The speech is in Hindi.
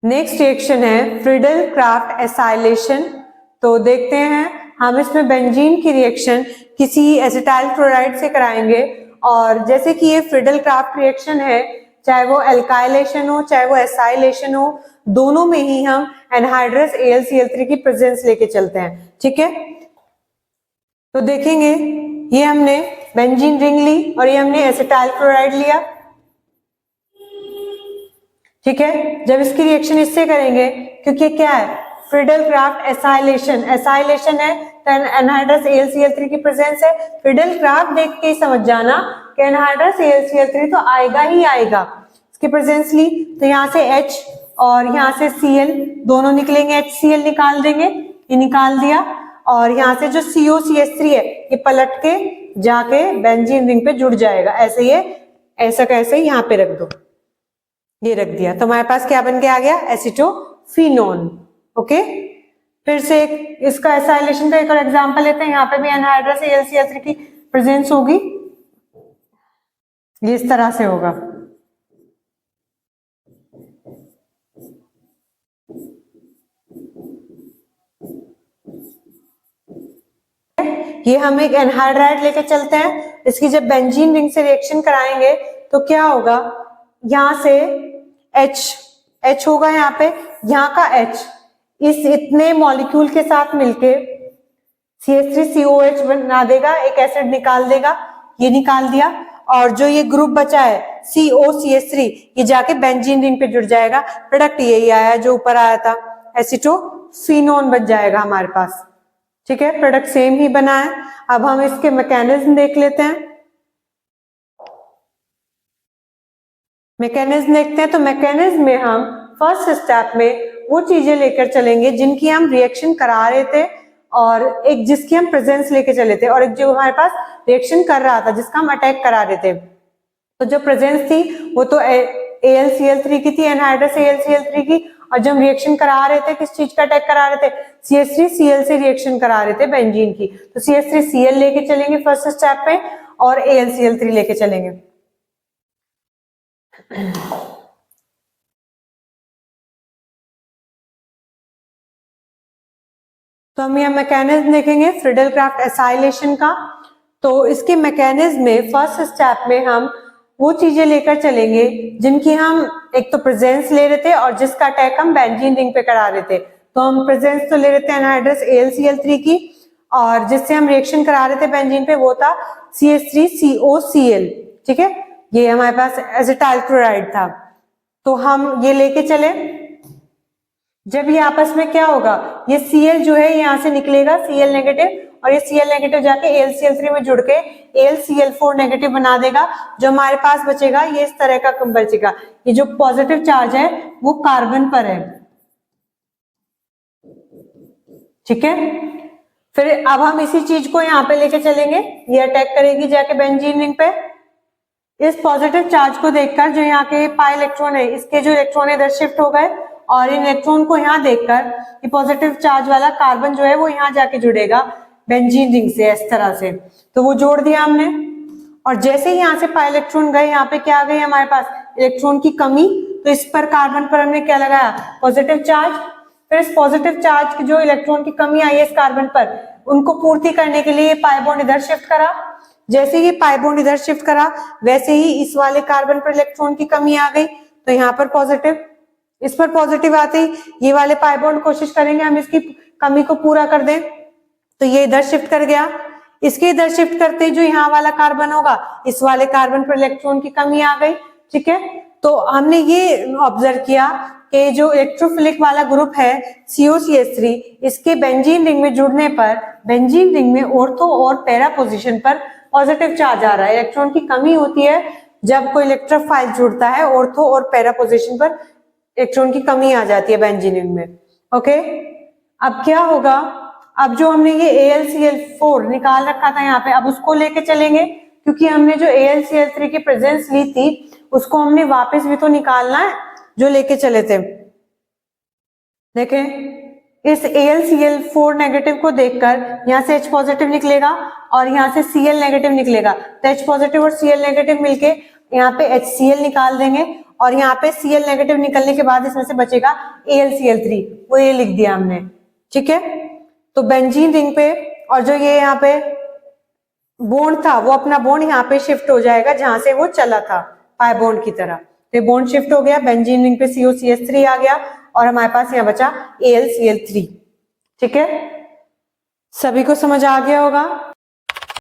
नेक्स्ट रिएक्शन है फ्रीडल क्राफ्ट एसाइलेशन। तो देखते हैं हम इसमें बेंजीन की रिएक्शन किसी एसिटाइल क्लोराइड से कराएंगे, और जैसे कि ये फ्रीडल क्राफ्ट रिएक्शन है, चाहे वो एल्काइलेशन हो चाहे वो एसाइलेशन हो, दोनों में ही हम एनहाइड्रस AlCl3 की प्रेजेंस लेके चलते हैं। ठीक है, तो देखेंगे ये हमने बेंजीन रिंग ली और ये हमने एसिटाइल क्लोराइड लिया। ठीक है, जब इसकी रिएक्शन इससे करेंगे, क्योंकि क्या है फ्रीडल क्राफ्ट एसाइलेशन, एसाइलेशन है तो एनहाइड्रस AlCl3 की प्रेजेंस है। फ्रीडल क्राफ्ट देख के ही समझ जाना कि एनहाइड्रस AlCl3 तो आएगा ही आएगा। इसकी प्रेजेंस ली तो यहाँ से H और यहाँ से Cl दोनों निकलेंगे, HCl निकाल देंगे, ये निकाल दिया, और यहाँ से जो COCH3 है ये पलट के जाके बेंजीन रिंग पे जुड़ जाएगा। ऐसे ये ऐसा कैसे यहाँ पे रख दो, ये रख दिया, तो हमारे पास क्या बन के आ गया, एसिटोफिनोन। ओके, फिर से इसका एसाइलेशन का एक और एग्जांपल लेते हैं। यहाँ पे भी एनहाइड्रस AlCl3 की प्रेजेंस होगी, ये इस तरह से होगा। ये हम एक एनहाइड्राइड लेके चलते हैं, इसकी जब बेंजीन रिंग से रिएक्शन कराएंगे तो क्या होगा, यहां से H होगा, यहाँ पे यहाँ का H इस इतने मॉलिक्यूल के साथ मिलके CH3COH बना देगा, एक एसिड निकाल देगा, ये निकाल दिया, और जो ये ग्रुप बचा है COCH3 ये जाके बेंजीन रिंग पे जुड़ जाएगा। प्रोडक्ट यही आया जो ऊपर आया था, एसिटोफिनोन बन जाएगा हमारे पास। ठीक है, प्रोडक्ट सेम ही बना है। अब हम इसके मैकेनिज्म देख लेते हैं। मैकेनिज्म देखते हैं, तो मैकेनिज्म में हम फर्स्ट स्टेप में वो चीजें लेकर चलेंगे जिनकी हम रिएक्शन करा रहे थे, और एक जिसकी हम प्रेजेंस लेके चले थे, और एक जो हमारे पास रिएक्शन कर रहा था जिसका हम अटैक करा रहे थे। तो जो प्रेजेंस थी वो तो AlCl3 की थी, एनहाइड्रस AlCl3 की, और जब हम रिएक्शन करा रहे थे किस चीज का अटैक करा रहे थे, CH3Cl से रिएक्शन करा रहे थे बेंजीन की। तो CH3Cl लेके चलेंगे फर्स्ट स्टेप पे, और AlCl3 लेके चलेंगे। तो हम यह मैकेनिज्म देखेंगे फ्रीडल क्राफ्ट एसाइलेशन का। तो इसके मैकेनिज्म में फर्स्ट स्टेप में हम वो चीजें लेकर चलेंगे जिनकी हम एक तो प्रेजेंस ले रहे थे और जिसका अटैक हम बेंजीन रिंग पे करा रहे थे। तो हम प्रेजेंस तो ले रहे थे एनहाइड्रस AlCl3 की, और जिससे हम रिएक्शन करा रहे थे बेंजीन पे वो था CH3COCl। ठीक है, ये हमारे पास एसिटाइल क्लोराइड था, तो हम ये लेके चले। जब ये आपस में क्या होगा, ये Cl जो है यहाँ से निकलेगा Cl नेगेटिव, और ये Cl नेगेटिव जाके AlCl3 में जुड़ के AlCl4 नेगेटिव बना देगा। जो हमारे पास बचेगा ये इस तरह का बचेगा, ये जो पॉजिटिव चार्ज है वो कार्बन पर है। ठीक है, फिर अब हम इसी चीज को यहाँ पे लेके चलेंगे, ये अटैक करेगी जाके बेंजीन रिंग पे। इस पॉजिटिव चार्ज को देखकर जो यहाँ के पाई इलेक्ट्रॉन है, इसके जो इलेक्ट्रॉन इधर शिफ्ट हो गए, और इन इलेक्ट्रॉन को यहाँ देखकर ये पॉजिटिव चार्ज वाला कार्बन जो है वो यहाँ जाके जुड़ेगा बेंजीन रिंग से इस तरह से। तो वो जोड़ दिया हमने, और जैसे ही यहाँ से पाई इलेक्ट्रॉन गए, यहाँ पे क्या आ गई हमारे पास, इलेक्ट्रॉन की कमी। तो इस पर कार्बन पर हमने क्या लगाया, पॉजिटिव चार्ज। फिर इस पॉजिटिव चार्ज की जो इलेक्ट्रॉन की कमी आई है इस कार्बन पर, उनको पूर्ति करने के लिए पाई बॉन्ड इधर शिफ्ट करा। जैसे ये पाई बॉन्ड इधर शिफ्ट करा, वैसे ही इस वाले कार्बन पर इलेक्ट्रॉन की कमी आ गई, तो यहाँ पर पॉजिटिव, इस पर पॉजिटिव आते ही ये वाले पाई बॉन्ड कोशिश करेंगे हम इसकी कमी को पूरा कर दें, तो ये इधर शिफ्ट कर गया। इसके इधर शिफ्ट करते ही जो यहाँ वाला कार्बन होगा, इस वाले कार्बन पर इलेक्ट्रॉन की कमी आ गई। ठीक है, तो हमने ये ऑब्जर्व किया कि जो इलेक्ट्रोफिलिक वाला ग्रुप है COCH3, इसके बेंजीन रिंग में जुड़ने पर बेंजीन रिंग में ऑर्थो और पैरा पोजीशन पर पॉजिटिव चार्ज आ रहा है। इलेक्ट्रॉन की कमी होती है जब कोई इलेक्ट्रोफाइल जुड़ता है, ऑर्थो और पैरा पोजीशन पर इलेक्ट्रॉन की कमी आ जाती है बेंजीन रिंग में। ओके, अब क्या होगा, अब जो हमने ये AlCl4 निकाल रखा था यहाँ पे, अब उसको लेके चलेंगे, क्योंकि हमने जो AlCl3 की प्रेजेंस ली थी उसको हमने वापस भी तो निकालना है जो लेके चले थे। देखें, इस AlCl4 नेगेटिव को देखकर यहाँ से H पॉजिटिव निकलेगा और यहाँ से Cl नेगेटिव निकलेगा, तो H पॉजिटिव और Cl नेगेटिव मिलके यहाँ पे HCl निकाल देंगे, और यहाँ पे Cl नेगेटिव निकलने के बाद इसमें से बचेगा AlCl3, वो ये लिख दिया हमने, ठीक है। तो बेंजीन रिंग पे, और जो ये यहाँ पे बॉन्ड था वो अपना बॉन्ड यहाँ पे शिफ्ट हो जाएगा जहां से वो चला था पाई बॉन्ड की तरह। तो बॉन्ड शिफ्ट हो गया, बेंजीन रिंग पे COCH3 आ गया और हमारे पास यहाँ बचा AlCl3, ठीक है। सभी को समझ आ गया होगा।